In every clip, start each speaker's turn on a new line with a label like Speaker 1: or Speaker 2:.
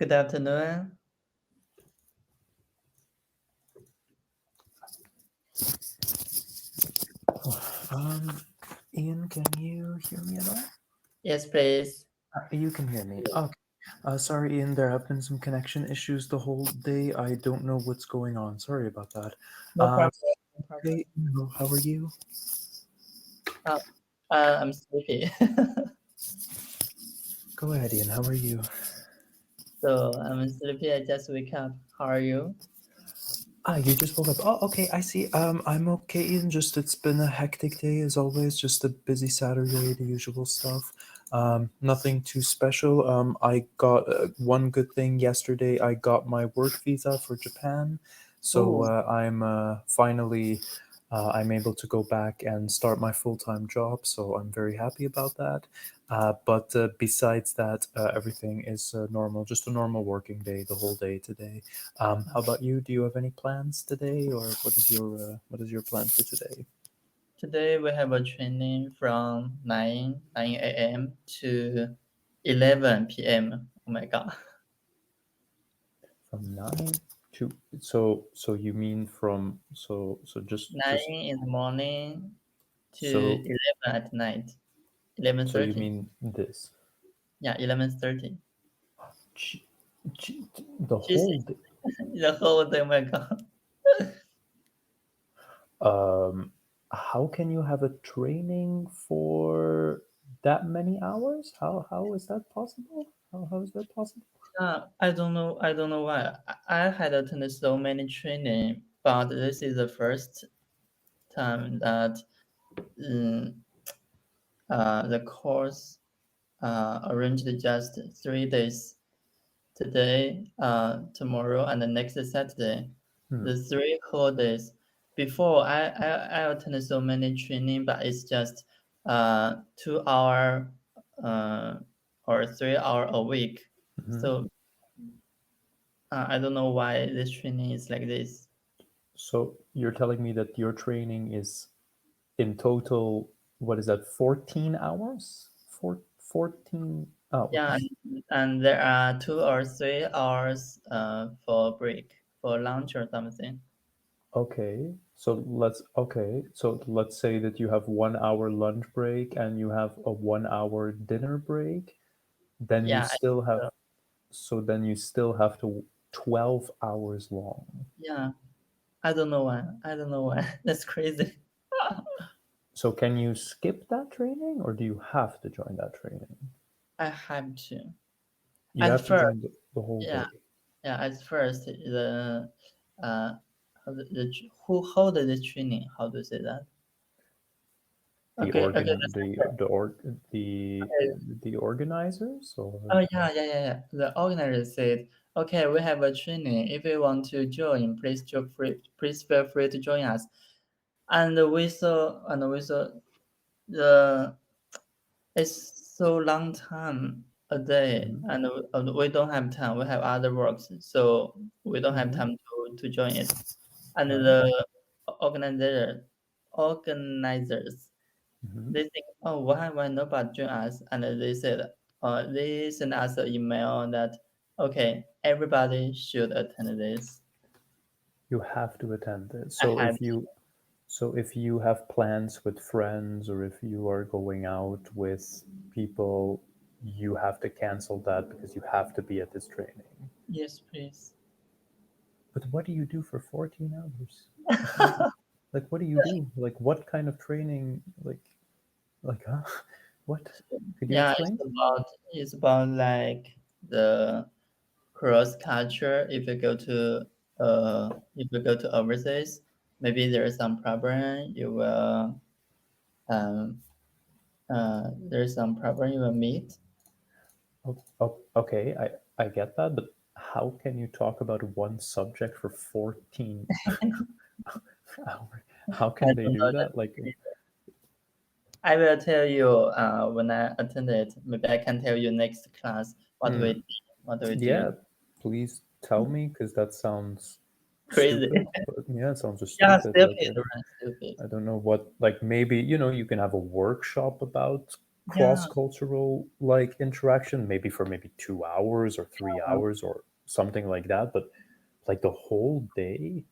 Speaker 1: Good afternoon.
Speaker 2: Ian, can you hear me at all?
Speaker 1: Yes, please.
Speaker 2: You can hear me. Okay. Sorry, Ian, there have been some connection issues the whole day. I don't know what's going on. Sorry about that.
Speaker 1: No problem. No
Speaker 2: Hey,
Speaker 1: problem.
Speaker 2: how are you?
Speaker 1: Uh, I'm sleepy.
Speaker 2: Go ahead, Ian. How are you?
Speaker 1: So I'm sleepy. I just wake up. How are you?
Speaker 2: You just woke up. Oh, okay. I see. I'm okay, Ian. Just it's been a hectic day as always. Just a busy Saturday, the usual stuff. Nothing too special. I got one good thing yesterday. I got my work visa for Japan, so
Speaker 1: Oh,
Speaker 2: I'm finally I'm able to go back and start my full time job. So I'm very happy about that. But besides that, everything is normal. Just a normal working day, the whole day today. How about you? Do you have any plans today, or what is your plan for today?
Speaker 1: today we have a training from 9 a.m. to 11 p.m. Oh my God.
Speaker 2: From 9 to so you mean from just
Speaker 1: 9 in the morning to
Speaker 2: so
Speaker 1: 11 at night.
Speaker 2: so you
Speaker 1: 11:30.
Speaker 2: mean this?
Speaker 1: Yeah, 11:30.
Speaker 2: Gee, the
Speaker 1: She's
Speaker 2: whole day.
Speaker 1: the whole day. Oh my God.
Speaker 2: Um, how can you have a training for that many hours? How is that possible? How is that possible?
Speaker 1: I don't know. I don't know why. I had attended so many training, but this is the first time that um, the course arranged just 3 days. Today, tomorrow, and the next Saturday.
Speaker 2: Hmm.
Speaker 1: The 3 whole days. Before, I attended so many training, but it's just 2 hour uh, or 3 hour a week.
Speaker 2: Mhm.
Speaker 1: So I don't know why this training is like this.
Speaker 2: So you're telling me that your training is in total, what is that, 14 hours? 14
Speaker 1: Yeah,
Speaker 2: hours.
Speaker 1: and there are 2 or 3 hours for break, for lunch or something.
Speaker 2: Okay. So let's say that you have 1 hour lunch break and you have a 1 hour dinner break. Then you
Speaker 1: Yeah, I
Speaker 2: still
Speaker 1: think
Speaker 2: have,
Speaker 1: so.
Speaker 2: so then you still have to 12 hours long.
Speaker 1: Yeah, I don't know why. I don't know why. That's crazy.
Speaker 2: So can you skip that training or do you have to join that training?
Speaker 1: I have to.
Speaker 2: You
Speaker 1: At
Speaker 2: have to
Speaker 1: first,
Speaker 2: join the whole
Speaker 1: yeah,
Speaker 2: day.
Speaker 1: yeah. At first, uh, who hold the training? How to say that?
Speaker 2: The
Speaker 1: Okay, okay.
Speaker 2: organ the or
Speaker 1: Okay.
Speaker 2: the organizers or
Speaker 1: Oh yeah. The organizer said, "Okay, we have a training. If you want to join, please feel free to join us." And we saw the it's so long time a day,
Speaker 2: Mhm.
Speaker 1: and we don't have time. We have other works, so we don't have
Speaker 2: Mhm.
Speaker 1: time to join it. And
Speaker 2: Right.
Speaker 1: the organizers
Speaker 2: Mhm.
Speaker 1: they think, oh, why nobody join us? And they said, they sent us an email that okay, everybody should attend this.
Speaker 2: You have to attend this.
Speaker 1: I
Speaker 2: So
Speaker 1: had
Speaker 2: if you have plans with friends or if you are going out with people, you have to cancel that because you have to be at this training.
Speaker 1: yes, please.
Speaker 2: But what do you do for 14 hours? Like what do you do? Like what kind of training? Huh? What? Could you
Speaker 1: Yeah,
Speaker 2: explain to me?
Speaker 1: it's about like the cross culture. If you go to overseas, maybe there is some problem. Um there's some problem you will meet.
Speaker 2: Okay, I get that, but how can you talk about one subject for 14 hours? How
Speaker 1: I
Speaker 2: can they
Speaker 1: don't
Speaker 2: do
Speaker 1: know
Speaker 2: that? Like,
Speaker 1: that. I will tell you when I attend it. Maybe I can tell you next class what we
Speaker 2: hmm,
Speaker 1: did, what we do.
Speaker 2: yeah, please tell me because that sounds
Speaker 1: Crazy.
Speaker 2: stupid. But yeah, it sounds just
Speaker 1: Yeah,
Speaker 2: stupid. Like,
Speaker 1: stupid, right? Stupid.
Speaker 2: I don't know what, like, maybe, you can have a workshop about
Speaker 1: Yeah,
Speaker 2: cross-cultural like interaction, maybe for maybe 2 hours or 3 hours or something like that, but like the whole day.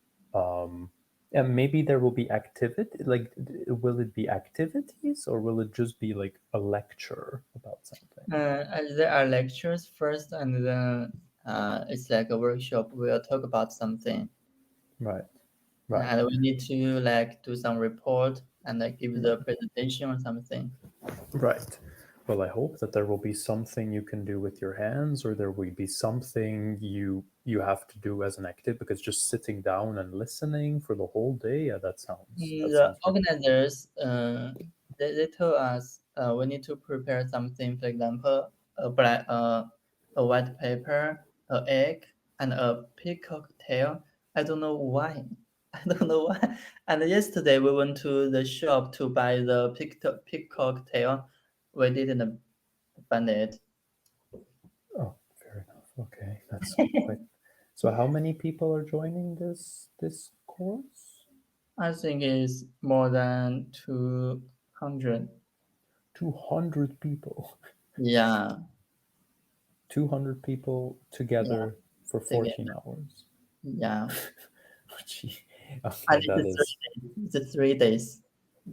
Speaker 2: And maybe there will be activity, like will it be activities or will it just be like a lecture about something?
Speaker 1: there are lectures first, and then it's like a workshop. We'll talk about something,
Speaker 2: Right, right,
Speaker 1: and we need to like do some report and like give the
Speaker 2: right.
Speaker 1: presentation or something.
Speaker 2: Right. Well, I hope that there will be something you can do with your hands, or there will be something you have to do as an active. Because just sitting down and listening for the whole day, yeah, that
Speaker 1: The
Speaker 2: sounds ridiculous.
Speaker 1: organizers, they told us we need to prepare something. For example, a white paper, a egg, and a peacock tail. I don't know why. I don't know why. And yesterday we went to the shop to buy the peacock tail. We didn't find it.
Speaker 2: Oh, fair enough. Okay, that's quite. So, how many people are joining this course?
Speaker 1: I think it's more than 200.
Speaker 2: 200 people.
Speaker 1: Yeah,
Speaker 2: 200 people
Speaker 1: yeah,
Speaker 2: together for
Speaker 1: together.
Speaker 2: 14 hours.
Speaker 1: Yeah.
Speaker 2: Oh, gee.
Speaker 1: And
Speaker 2: Okay,
Speaker 1: it's
Speaker 2: that
Speaker 1: a
Speaker 2: is
Speaker 1: 3 days. It's a 3 days.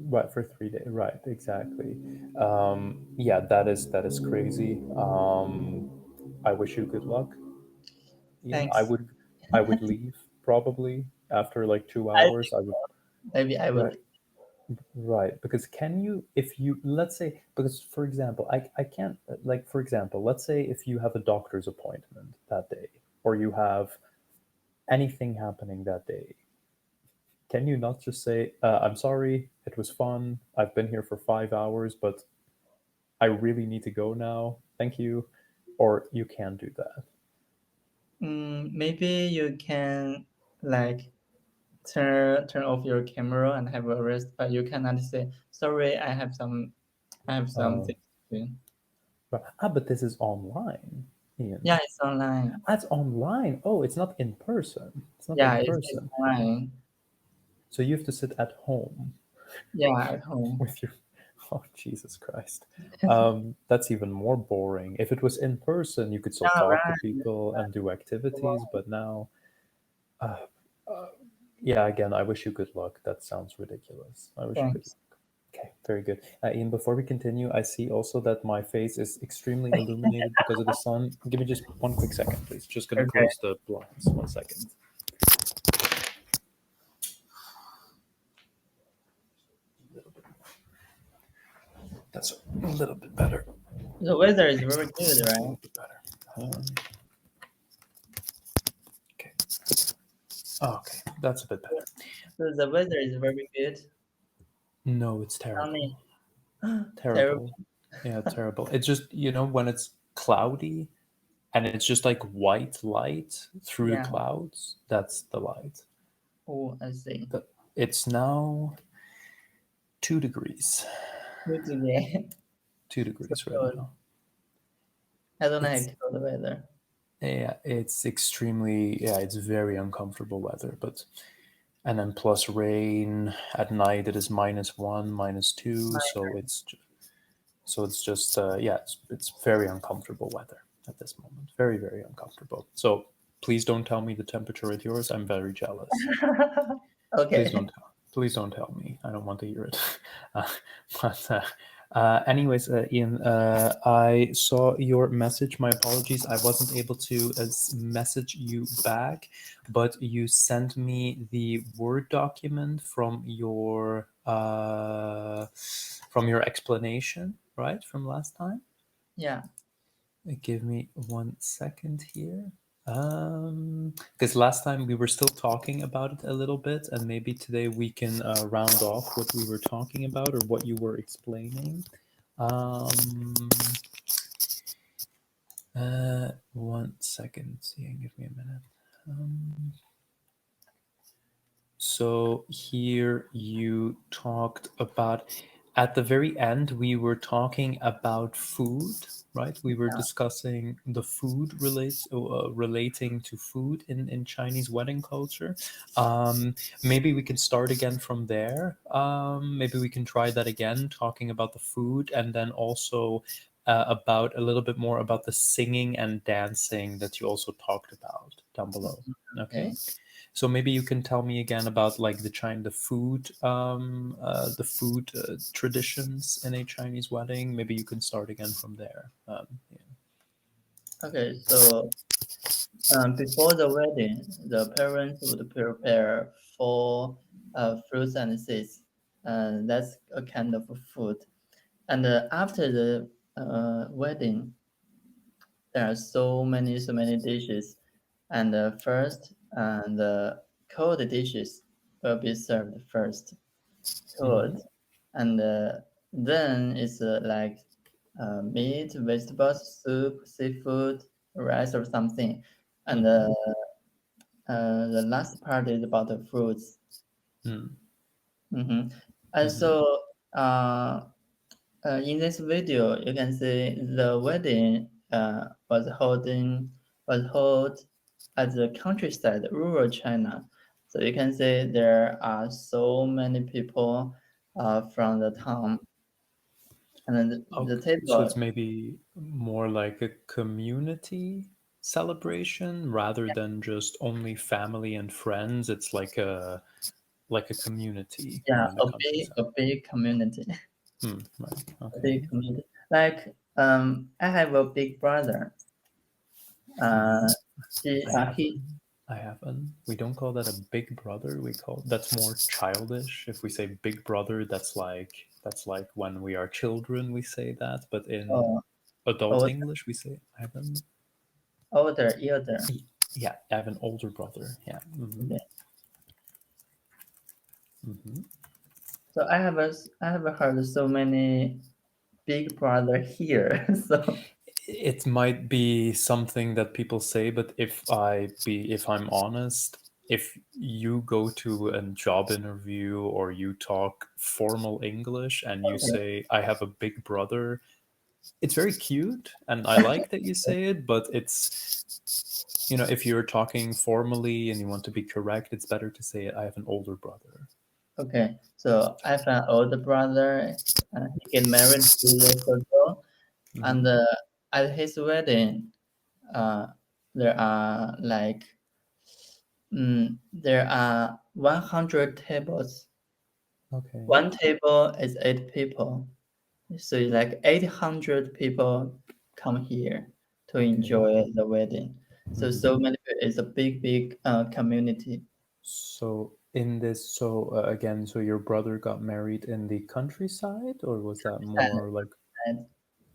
Speaker 2: right for 3 days. Right, exactly. Yeah, that is crazy. I wish you good luck. Ian, I
Speaker 1: Thanks.
Speaker 2: would I would leave probably after like two
Speaker 1: I
Speaker 2: hours.
Speaker 1: think
Speaker 2: I would.
Speaker 1: maybe I will.
Speaker 2: Right. Right, because can you, if you, let's say, because for example, I can't, like, for example, let's say if you have a doctor's appointment that day, or you have anything happening that day, can you not just say, I'm sorry, it was fun, I've been here for 5 hours, but I really need to go now, thank you, or you can't do that?
Speaker 1: Maybe you can like turn off your camera and have a rest, but you cannot say sorry. I have
Speaker 2: Uh,
Speaker 1: something to do.
Speaker 2: but this is online, Ian.
Speaker 1: Yeah, it's online.
Speaker 2: That's online. Oh, it's not in person. It's not
Speaker 1: Yeah,
Speaker 2: in
Speaker 1: it's
Speaker 2: person.
Speaker 1: online.
Speaker 2: So you have to sit at home
Speaker 1: Yeah, at home.
Speaker 2: with your. Oh, Jesus Christ. That's even more boring. If it was in person, you could still
Speaker 1: Yeah,
Speaker 2: talk to
Speaker 1: right.
Speaker 2: people and do activities, but now, uh, uh, yeah, again, I wish you good luck. That sounds ridiculous. I wish you good
Speaker 1: Thanks.
Speaker 2: luck. Okay, very good. Ian, before we continue, I see also that my face is extremely illuminated because of the sun. Give me just one quick second, please. Just going to
Speaker 1: Okay.
Speaker 2: close the blinds. 1 second. That's a little bit better.
Speaker 1: The weather is very
Speaker 2: Excellent.
Speaker 1: good,
Speaker 2: A
Speaker 1: right?
Speaker 2: little bit better. Okay. Okay, that's a bit better.
Speaker 1: So the weather is very good.
Speaker 2: No, it's terrible.
Speaker 1: Sunny. Terrible.
Speaker 2: Terrible. Yeah, terrible. It's just, when it's cloudy and it's just like white light through the
Speaker 1: Yeah.
Speaker 2: clouds, that's the light.
Speaker 1: Oh, I see.
Speaker 2: It's now 2 degrees.
Speaker 1: Good today.
Speaker 2: 2 degrees right
Speaker 1: So
Speaker 2: now.
Speaker 1: I don't
Speaker 2: It's
Speaker 1: like cold weather.
Speaker 2: yeah, it's extremely, yeah, it's very uncomfortable weather, but and then plus rain at night it is -1, -2, so it's just yeah, it's very uncomfortable weather at this moment. Very, very uncomfortable. So please don't tell me the temperature at yours. I'm very jealous. Please
Speaker 1: Okay.
Speaker 2: don't tell. Please don't tell me. I don't want to hear it. Uh, but anyways, Ian, I saw your message. My apologies. I wasn't able to message you back, but you sent me the Word document from your explanation, right, from last time.
Speaker 1: Yeah.
Speaker 2: Give me 1 second here. Because last time we were still talking about it a little bit, and maybe today we can round off what we were talking about or what you were explaining. 1 second. See, give me a minute. So here you talked about, at the very end, we were talking about food, right? We were discussing the food relating to food in Chinese wedding culture. Maybe we can start again from there. Maybe we can try that again, talking about the food, and then also about a little bit more about the singing and dancing that you also talked about down below. Okay.
Speaker 1: Okay.
Speaker 2: So maybe you can tell me again about like the food traditions in a Chinese wedding. Maybe you can start again from there. Yeah.
Speaker 1: Okay. So before the wedding, the parents would prepare four fruits and seeds. That's a kind of food. And after the wedding, there are so many dishes. And first, the cold dishes will be served first, cold.
Speaker 2: Mhm.
Speaker 1: And then it's like meat, vegetables, soup, seafood, rice, or something. And
Speaker 2: Mhm.
Speaker 1: the last part is about the fruits.
Speaker 2: Mm.
Speaker 1: Mhm. And
Speaker 2: Mhm.
Speaker 1: so in this video, you can see the wedding was held at the countryside, rural China. So you can see there are so many people from the town, and then the
Speaker 2: Okay. So
Speaker 1: table.
Speaker 2: it's maybe more like a community celebration rather than just only family and friends. It's like a community
Speaker 1: Yeah,
Speaker 2: in the countryside.
Speaker 1: a big community,
Speaker 2: Right.
Speaker 1: a
Speaker 2: Okay.
Speaker 1: big community. Like I have a big brother.
Speaker 2: Mhm.
Speaker 1: Uh, he
Speaker 2: I
Speaker 1: uh,
Speaker 2: have
Speaker 1: he
Speaker 2: an. I have an. We don't call that a big brother. We call that's more childish. If we say big brother, that's like when we are children we say that. But in
Speaker 1: uh,
Speaker 2: adult
Speaker 1: old,
Speaker 2: English we say I have an.
Speaker 1: elder.
Speaker 2: Yeah, I have an older brother. Yeah.
Speaker 1: Okay.
Speaker 2: Hmm.
Speaker 1: So I have heard so many big brother here. So
Speaker 2: It might be something that people say, but if I'm honest, if you go to a job interview or you talk formal English and you
Speaker 1: okay,
Speaker 2: say I have a big brother, it's very cute and I like that you say it, but if you're talking formally and you want to be correct, it's better to say I have an older brother.
Speaker 1: okay. So I have an older brother. He get married 2 years ago, and
Speaker 2: Hmm.
Speaker 1: at his wedding, uh, there are like there are 100 tables.
Speaker 2: Okay.
Speaker 1: One table is 8 people, so it's like 800 people come here to
Speaker 2: Okay.
Speaker 1: enjoy the wedding. So
Speaker 2: Hmm.
Speaker 1: many people. It's a big community.
Speaker 2: So in this, so again, so your brother got married in the countryside, or was that
Speaker 1: And,
Speaker 2: more like,
Speaker 1: and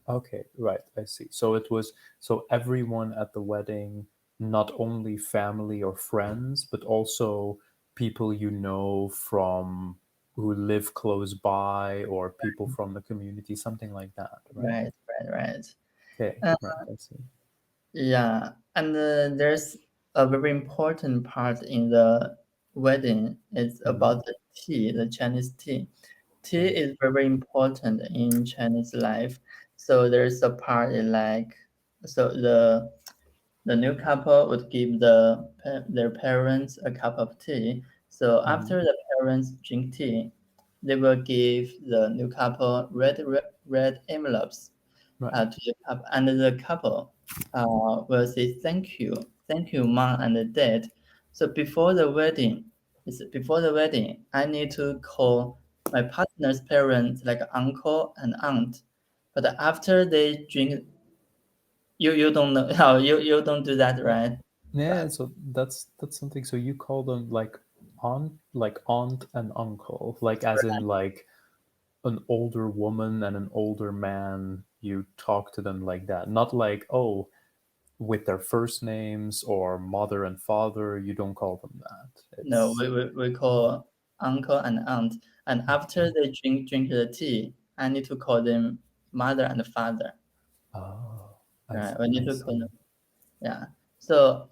Speaker 2: okay, right, I see. So it was, so everyone at the wedding, not only family or friends, but also people you know from who live close by or people from the community, something like that, right?
Speaker 1: right.
Speaker 2: Okay,
Speaker 1: Uh,
Speaker 2: right, I see.
Speaker 1: yeah, and there's a very important part in the wedding. It's
Speaker 2: Hmm.
Speaker 1: about the tea, the Chinese tea. Tea
Speaker 2: Right.
Speaker 1: is very important in Chinese life. So there's a part like so the new couple would give their parents a cup of tea. So
Speaker 2: Hmm.
Speaker 1: after the parents drink tea, they will give the new couple red envelopes
Speaker 2: Right.
Speaker 1: to the couple, and the couple will say thank you, mom and dad. So before the wedding, I need to call my partner's parents like uncle and aunt. But after they drink, you don't know how you don't do that, right?
Speaker 2: Yeah, so that's something. So you call them like aunt and uncle, like as in like an older woman and an older man. You talk to them like that, not like oh with their first names or mother and father. You don't call them that.
Speaker 1: No,
Speaker 2: It's
Speaker 1: we call uncle and aunt. And after they drink the tea, I need to call them mother and father.
Speaker 2: oh,
Speaker 1: Right? We need
Speaker 2: I
Speaker 1: to call them.
Speaker 2: see.
Speaker 1: Yeah. So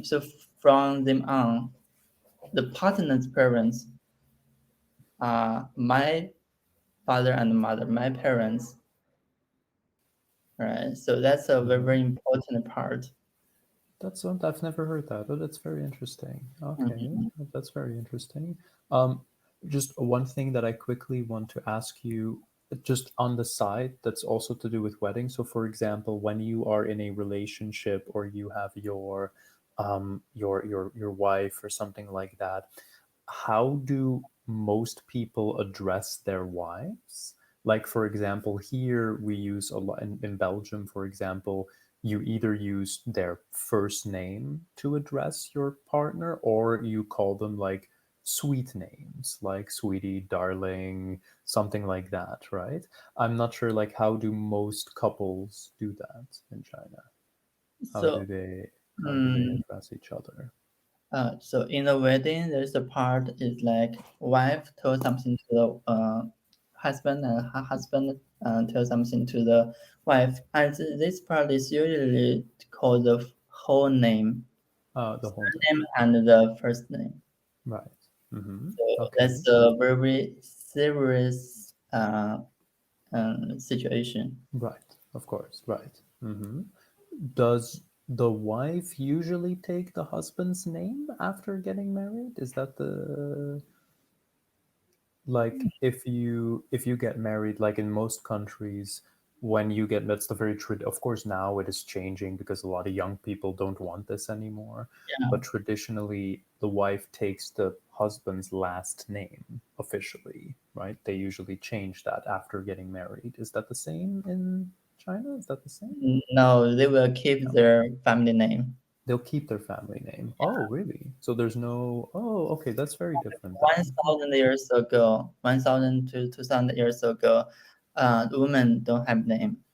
Speaker 1: so from them on, the partner's parents are my father and mother, my parents. right? So that's a very,
Speaker 2: Mhm.
Speaker 1: very important part.
Speaker 2: That's I've never heard that. Oh, that's very interesting. Okay,
Speaker 1: Mhm.
Speaker 2: that's very interesting. Um, just one thing that I quickly want to ask you, just on the side, that's also to do with weddings. So, for example, when you are in a relationship or you have your wife or something like that, how do most people address their wives? Like, for example, here we use a lot in Belgium, for example, you either use their first name to address your partner or you call them like sweet names like sweetie, darling, something like that, right? I'm not sure like how do most couples do that in China? How do
Speaker 1: So,
Speaker 2: they how do they
Speaker 1: mm,
Speaker 2: address each other?
Speaker 1: so in the wedding, there's a part is like wife told something to the husband, and husband tell something to the wife, and this part is usually called the whole name,
Speaker 2: The whole name.
Speaker 1: surname, and the first name.
Speaker 2: Right. Mm-hmm.
Speaker 1: So
Speaker 2: Okay.
Speaker 1: that's a very serious situation.
Speaker 2: Right. Of course. Right. Mm-hmm. Does the wife usually take the husband's name after getting married? Is that the like if you get married like in most countries when you get that's the very of course now it is changing because a lot of young people don't want this anymore,
Speaker 1: Yeah.
Speaker 2: but traditionally the wife takes the husband's last name officially, right? They usually change that after getting married. Is that the same in China? Is that the same?
Speaker 1: No, they will keep
Speaker 2: No,
Speaker 1: their family name.
Speaker 2: they'll keep their family name. Oh really? So there's no, oh okay, that's very different
Speaker 1: One
Speaker 2: then.
Speaker 1: thousand years ago, 1,000 to 2,000 years ago, women don't have name.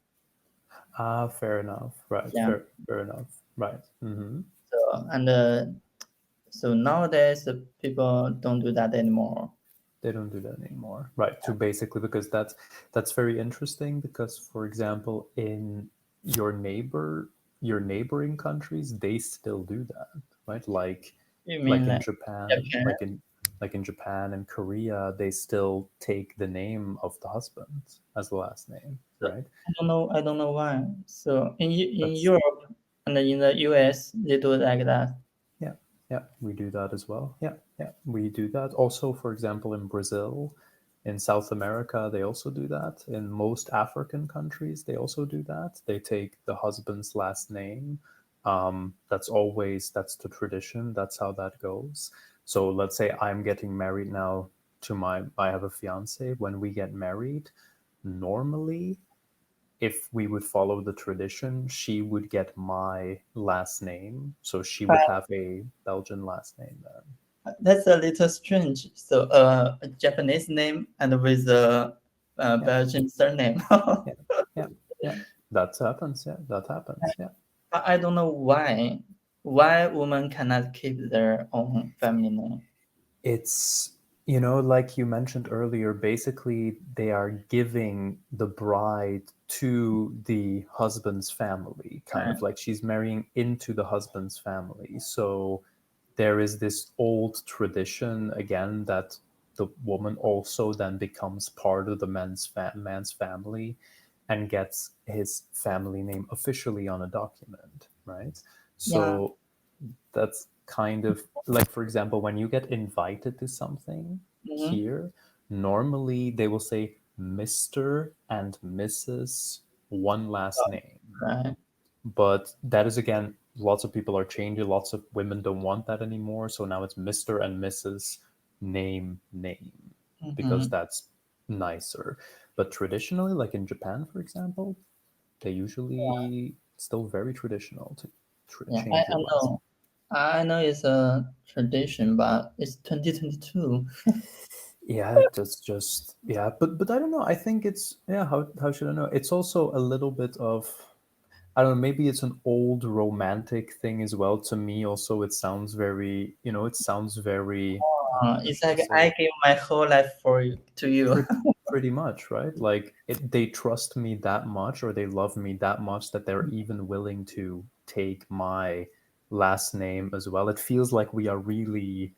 Speaker 2: Ah, fair enough. Right.
Speaker 1: Yeah.
Speaker 2: Fair enough. Right. Mm-hmm.
Speaker 1: So so nowadays people don't do that anymore.
Speaker 2: They don't do that anymore. Right. To basically because that's very interesting because, for example, in your neighboring countries, they still do that, right?
Speaker 1: You
Speaker 2: Like
Speaker 1: mean
Speaker 2: in
Speaker 1: like
Speaker 2: Japan,
Speaker 1: Japan?
Speaker 2: like in Japan and Korea, they still take the name of the husband as the last name,
Speaker 1: So
Speaker 2: right?
Speaker 1: I don't know why. So in
Speaker 2: That's
Speaker 1: Europe and in the US, they do it like that.
Speaker 2: Yeah, yeah, we do that as well. Yeah, yeah, we do that. Also, for example, in Brazil, in South America, they also do that. In most African countries, they also do that. They take the husband's last name. That's the tradition. That's how that goes. So let's say I'm getting married now I have a fiance. When we get married, normally if we would follow the tradition, she would get my last name. So she would
Speaker 1: But
Speaker 2: have a Belgian last name then.
Speaker 1: that's a little strange. So a Japanese name and with a
Speaker 2: Yeah,
Speaker 1: Belgian surname.
Speaker 2: yeah, yeah, yeah. That happens. Yeah, that happens. Yeah.
Speaker 1: I don't know why women cannot keep their own family name.
Speaker 2: It's, like you mentioned earlier, basically they are giving the bride to the husband's family, kind
Speaker 1: Right.
Speaker 2: of like she's marrying into the husband's family. So there is this old tradition again that the woman also then becomes part of the man's family and gets his family name officially on a document, right?
Speaker 1: Yeah.
Speaker 2: So that's kind of like, for example, when you get invited to something
Speaker 1: Hmm.
Speaker 2: here, normally they will say Mr. and Mrs. one last name.
Speaker 1: Right.
Speaker 2: But that is again, lots of people are changing. Lots of women don't want that anymore. So now it's Mr. and Mrs. name because
Speaker 1: Hmm.
Speaker 2: that's nicer. But traditionally, like in Japan, for example, they usually still very traditional to
Speaker 1: Yeah.
Speaker 2: change your
Speaker 1: I
Speaker 2: last
Speaker 1: know. I know it's a tradition, but it's 2022.
Speaker 2: Yeah, that's just yeah, but I don't know. I think it's yeah. How should I know? It's also a little bit of I don't know. Maybe it's an old romantic thing as well. To me, also, it sounds very it sounds very how
Speaker 1: It's
Speaker 2: should I
Speaker 1: like
Speaker 2: say
Speaker 1: I
Speaker 2: it?
Speaker 1: gave my whole life for you to you.
Speaker 2: Pretty much, right? Like they trust me that much, or they love me that much that they're even willing to take my last name as well. It feels like we are really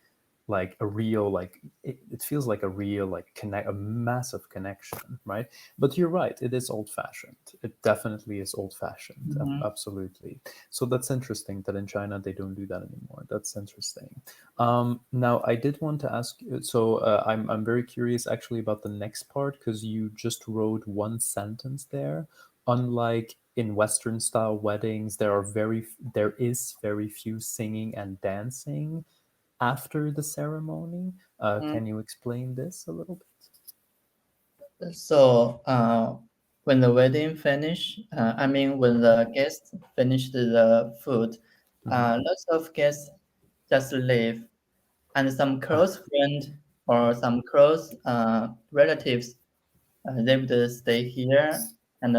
Speaker 2: like a real, like it feels like a real, like a massive connection, right? But you're right, it is old fashioned. It definitely is old fashioned.
Speaker 1: Mhm.
Speaker 2: Absolutely. So that's interesting that in China they don't do that anymore. That's interesting. Now I did want to ask you, so I'm very curious actually about the next part, because you just wrote one sentence there. Unlike in Western style weddings, there is very few singing and dancing after the ceremony. Can you explain this a little bit?
Speaker 1: So, when the wedding finish, I mean, when the guests finish the food,
Speaker 2: Hmm.
Speaker 1: lots of guests just leave, and some
Speaker 2: Ah,
Speaker 1: close friend or some close relatives, they would stay here, and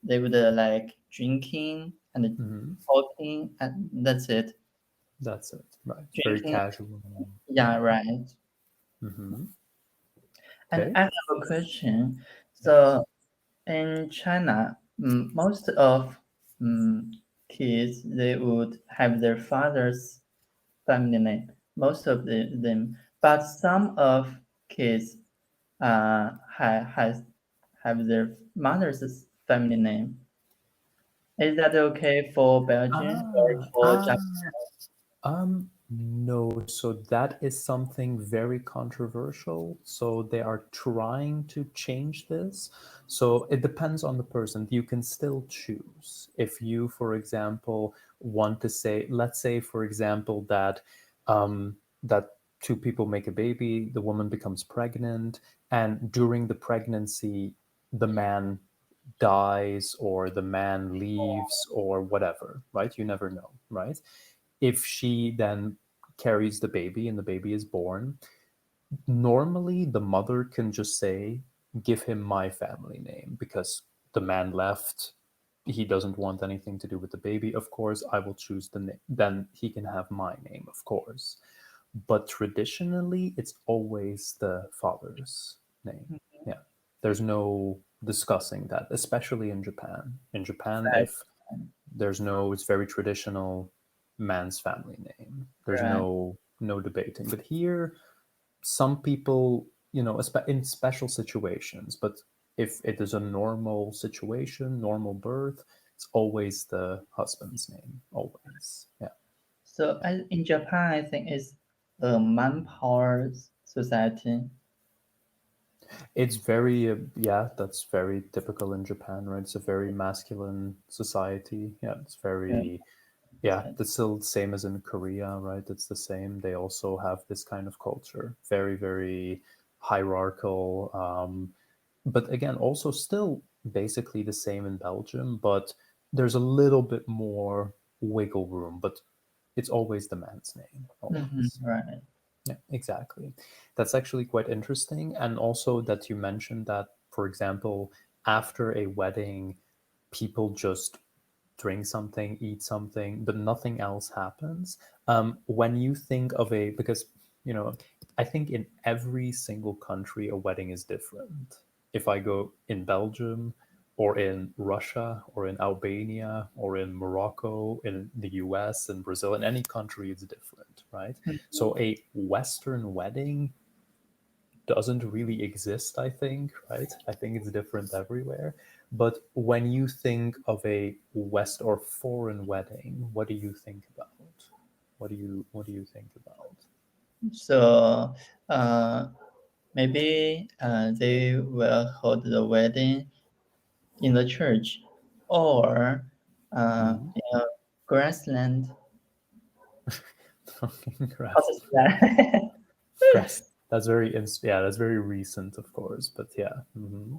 Speaker 1: they would like drinking and
Speaker 2: hmm.
Speaker 1: talking, and that's it.
Speaker 2: That's it, right? Very
Speaker 1: Drinking,
Speaker 2: casual.
Speaker 1: yeah, right.
Speaker 2: Hmm.
Speaker 1: And
Speaker 2: Okay.
Speaker 1: I have a question.
Speaker 2: Yes.
Speaker 1: So in China, most of mm, kids they would have their father's family name. Most of them, but some of kids has have their mother's family name. Is that okay for Belgium or
Speaker 2: Ah,
Speaker 1: for Japan?
Speaker 2: no. So that is something very controversial. So they are trying to change this. So it depends on the person. You can still choose. If you, for example, want to say, let's say, for example, that two people make a baby, the woman becomes pregnant, and during the pregnancy, the man dies or the man leaves or whatever, right? You never know, right? If she then carries the baby and the baby is born, normally the mother can just say, give him my family name because the man left. He doesn't want anything to do with the baby. Of course, I will choose the name. Then he can have my name, of course. But traditionally, it's always the father's name. Yeah. There's no discussing that, especially in Japan. In Japan,
Speaker 1: Right,
Speaker 2: if there's no, it's very traditional man's family name. There's
Speaker 1: right.
Speaker 2: no debating. But here, some people, in special situations, but if it is a normal situation, normal birth, it's always the husband's name, always. Yeah.
Speaker 1: So in Japan, I think it's a manpower society.
Speaker 2: It's very, yeah, that's very typical in Japan, right? It's a very masculine society. Yeah, it's
Speaker 1: Yeah,
Speaker 2: very, yeah, it's still the same as in Korea, right? It's the same. They also have this kind of culture, very, very hierarchical. But again, also still basically the same in Belgium, but there's a little bit more wiggle room, but it's always the man's name, always.
Speaker 1: right.
Speaker 2: Yeah, exactly. That's actually quite interesting. And also that you mentioned that, for example, after a wedding, people just drink something, eat something, but nothing else happens. When you think of because, you know, I think in every single country, a wedding is different. If I go in Belgium or in Russia or in Albania or in Morocco, in the US and Brazil, in any country, it's different, right? So a Western wedding doesn't really exist, I think, right? I think it's different everywhere. But when you think of a West or foreign wedding, what do you think about? What do you think about?
Speaker 1: So uh, maybe they will hold the wedding in the church or
Speaker 2: Hmm.
Speaker 1: in a grassland. How to
Speaker 2: Grass.
Speaker 1: say that?
Speaker 2: Grass. That's very yeah, that's very recent, of course, but yeah. Hmm.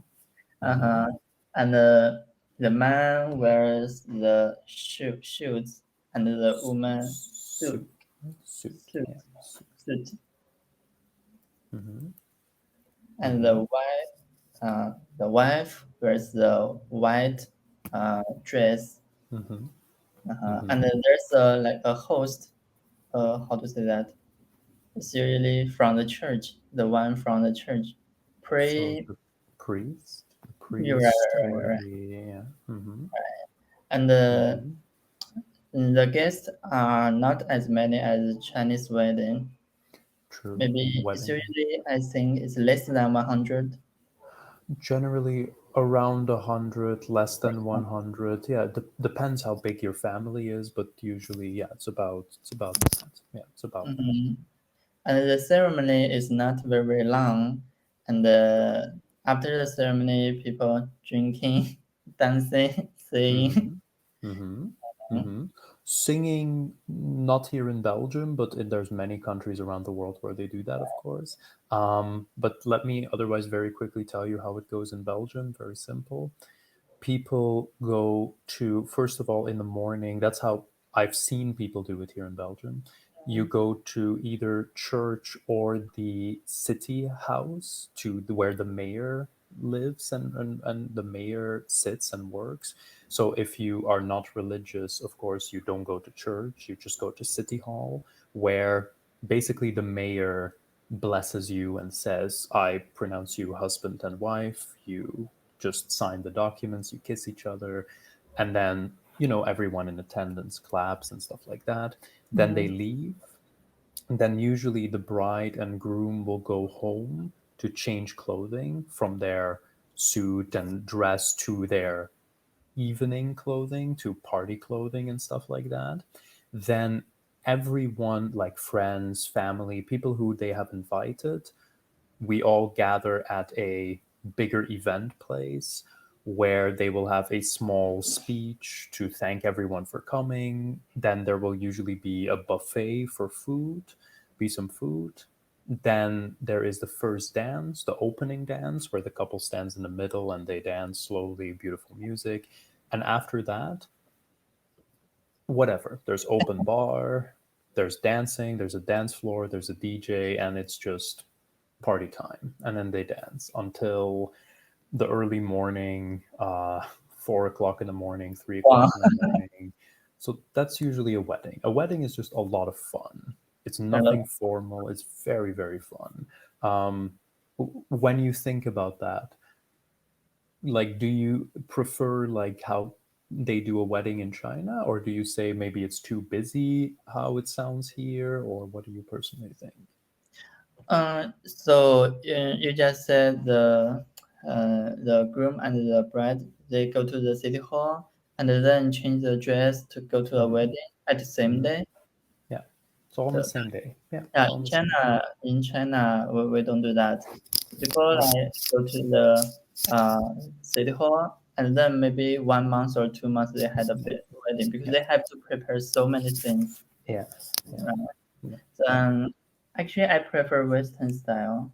Speaker 2: Hmm.
Speaker 1: Uh-huh. And the man wears the shoes and the woman
Speaker 2: Suit. Suit.
Speaker 1: suit,
Speaker 2: Yeah. Suit.
Speaker 1: suit.
Speaker 2: Hmm.
Speaker 1: And
Speaker 2: Hmm.
Speaker 1: the wife wears the white dress.
Speaker 2: Hmm.
Speaker 1: And
Speaker 2: Hmm.
Speaker 1: then there's like a host. How to say that? It's usually from the church. The one from the church.
Speaker 2: So
Speaker 1: Pray.
Speaker 2: the
Speaker 1: You're right,
Speaker 2: priest
Speaker 1: right,
Speaker 2: or
Speaker 1: right.
Speaker 2: the, yeah. Hmm.
Speaker 1: And
Speaker 2: Hmm.
Speaker 1: the guests are not as many as Chinese wedding.
Speaker 2: True.
Speaker 1: Maybe it's
Speaker 2: Wedding.
Speaker 1: usually, I think it's less than 100.
Speaker 2: Generally around 100, less than 100. Yeah, depends how big your family is, but usually, yeah, it's about that. Yeah, it's about that.
Speaker 1: Mhm. And the ceremony is not very long. And after the ceremony, people drinking, dancing, singing.
Speaker 2: Mm-hmm. Mm-hmm. Mm-hmm. Singing, not here in Belgium, but there's many countries around the world where they do that, of course. But let me otherwise very quickly tell you how it goes in Belgium. Very simple. People go to, first of all, in the morning. That's how I've seen people do it here in Belgium. You go to either church or the city house where the mayor lives, and the mayor sits and works. So if you are not religious, of course, you don't go to church, you just go to city hall, where basically the mayor blesses you and says, I pronounce you husband and wife. You just sign the documents, you kiss each other, and then, everyone in attendance claps and stuff like that. Then they
Speaker 1: Mhm.
Speaker 2: leave. And then usually the bride and groom will go home to change clothing from their suit and dress to their evening clothing, to party clothing and stuff like that. Then everyone, like friends, family, people who they have invited, we all gather at a bigger event place where they will have a small speech to thank everyone for coming. Then there will usually be a buffet for food, be some food. Then there is the first dance, the opening dance, where the couple stands in the middle and they dance slowly, beautiful music. And after that, whatever. There's open bar, there's dancing, there's a dance floor, there's a DJ, and it's just party time. And then they dance until the early morning, 4 o'clock in the morning, 3 o'clock
Speaker 1: Wow.
Speaker 2: in the morning. So that's usually a wedding. A wedding is just a lot of fun. It's
Speaker 1: I love.
Speaker 2: nothing formal. It's very, very fun. Um, when you think about that, like, do you prefer like how they do a wedding in China, or do you say maybe it's too busy how it sounds here, or what do you personally think?
Speaker 1: So you just said the groom and the bride, they go to the city hall and then change the dress to go to a
Speaker 2: Hmm.
Speaker 1: wedding at the same
Speaker 2: Hmm.
Speaker 1: day.
Speaker 2: Yeah, it's all on the
Speaker 1: So,
Speaker 2: same day. Yeah,
Speaker 1: yeah,
Speaker 2: it's all on the same day.
Speaker 1: In China, we don't do that. People like go to the city hall and then maybe 1 month or 2 months they had a wedding because
Speaker 2: Yeah,
Speaker 1: they have to prepare so many things.
Speaker 2: yeah, yeah,
Speaker 1: Right?
Speaker 2: yeah,
Speaker 1: So,
Speaker 2: yeah.
Speaker 1: actually, I prefer Western style.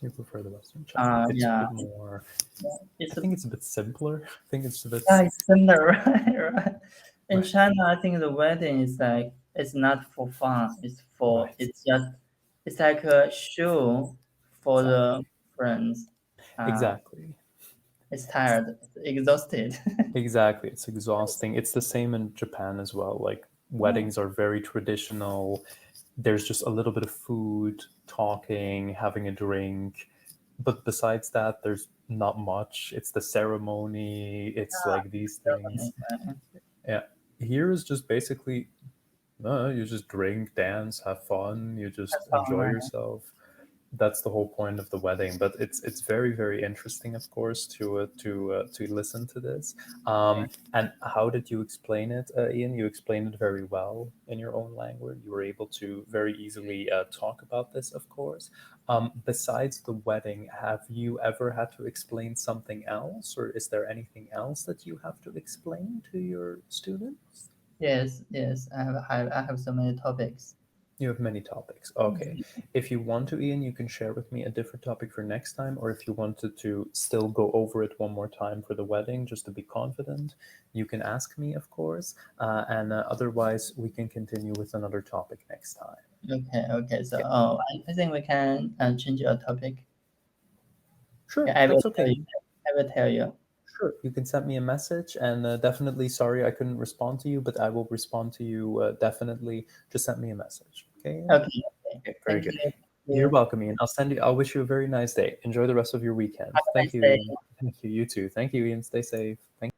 Speaker 2: You prefer the Western style. It's a
Speaker 1: Yeah,
Speaker 2: bit more. I
Speaker 1: it's
Speaker 2: think it's a bit simpler. I think it's a bit.
Speaker 1: yeah, it's similar, right? Right. In
Speaker 2: Right,
Speaker 1: China, I think the wedding is like it's not for fun.
Speaker 2: right.
Speaker 1: It's like a show for the
Speaker 2: Exactly.
Speaker 1: friends. Uh,
Speaker 2: Exactly.
Speaker 1: it's tired, it's exhausted.
Speaker 2: Exactly. It's exhausting. It's the same in Japan as well. Like,
Speaker 1: Yeah.
Speaker 2: weddings are very traditional. There's just a little bit of food, talking, having a drink. But besides that, there's not much. It's the ceremony. It's like these things.
Speaker 1: Right.
Speaker 2: Yeah. Here is just basically, you just drink, dance, have fun. You just
Speaker 1: That's fun,
Speaker 2: enjoy
Speaker 1: right?
Speaker 2: yourself. That's the whole point of the wedding. But it's very, very interesting, of course, to listen to this. And how did you explain it, Ian? You explained it very well in your own language. You were able to very easily talk about this, of course. Besides the wedding, have you ever had to explain something else, or is there anything else that you have to explain to your students?
Speaker 1: Yes, yes. I have so many topics.
Speaker 2: You have many topics. Okay. If you want to, Ian, you can share with me a different topic for next time, or if you wanted to still go over it one more time for the wedding, just to be confident, you can ask me, of course. And otherwise, we can continue with another topic next time.
Speaker 1: Okay, okay. So,
Speaker 2: Okay.
Speaker 1: I think we can change your topic.
Speaker 2: Sure,
Speaker 1: Yeah, I will
Speaker 2: that's
Speaker 1: tell
Speaker 2: okay.
Speaker 1: you. I will tell you.
Speaker 2: Sure, you can send me a message, and definitely sorry I couldn't respond to you, but I will respond to you definitely. Just send me a message. Okay, Ian?
Speaker 1: Okay, okay.
Speaker 2: Okay, very
Speaker 1: Thank
Speaker 2: good.
Speaker 1: you. Thank
Speaker 2: You're
Speaker 1: you.
Speaker 2: welcome, Ian. I'll wish you a very nice day. Enjoy the rest of your weekend.
Speaker 1: Have a
Speaker 2: Thank
Speaker 1: nice
Speaker 2: you,
Speaker 1: day.
Speaker 2: Ian. Thank you. You too. Thank you, Ian. Stay safe. Thank